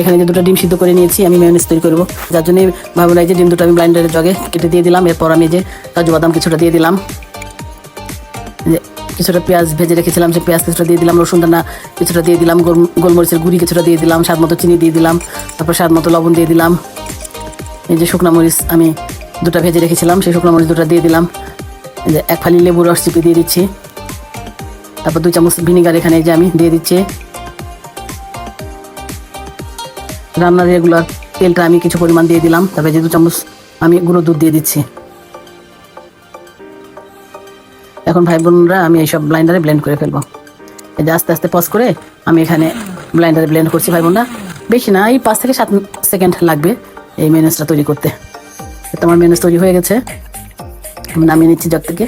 এখানে যে দুটো ডিম সিদ্ধ করে নিয়েছি, আমি মেয়োনিজ তৈরি করবো, যার জন্য ভাবলাম এই যে ডিম দুটো আমি ব্লাইন্ডারের জগে কেটে দিয়ে দিলাম। এরপর আমি যে কাজু বাদাম কিছুটা দিয়ে দিলাম, যে কিছুটা পেঁয়াজ ভেজে রেখেছিলাম সেই পেঁয়াজ কিছুটা দিয়ে দিলাম, রসুন দানা কিছুটা দিয়ে দিলাম, গোলমরিচের গুঁড়ি কিছুটা দিয়ে দিলাম, স্বাদ মতো চিনি দিয়ে দিলাম, তারপর স্বাদ মতো লবণ দিয়ে দিলাম। এই যে শুকনো মরিচ আমি দুটো ভেজে রেখেছিলাম, সেই শুকনো মরিচ দুটো দিয়ে দিলাম। এই যে এক ফালি লেবুর রস চিপে দিয়ে দিচ্ছি। তারপর 2 চামচ ভিনিগার এখানে যে আমি দিয়ে দিচ্ছি। রান্নার রেগুলার তেলটা আমি কিছু পরিমাণ দিয়ে দিলাম। তারপরে যে 2 চামচ আমি গুঁড়ো দুধ দিয়ে দিচ্ছি। এখন ভাই বোনরা আমি এইসব ব্লাইন্ডারে ব্লেন্ড করে ফেলবো। এই যে আস্তে আস্তে পজ করে আমি এখানে ব্লাইন্ডারে ব্লেন্ড করছি ভাই বোনরা। বেশি না, এই 5 থেকে 7 সেকেন্ড লাগবে এই মেয়োনিজটা তৈরি করতে। তো আমার মেয়োনিজ তৈরি হয়ে গেছে, আমি নামিয়ে নিচ্ছি জগ থেকে।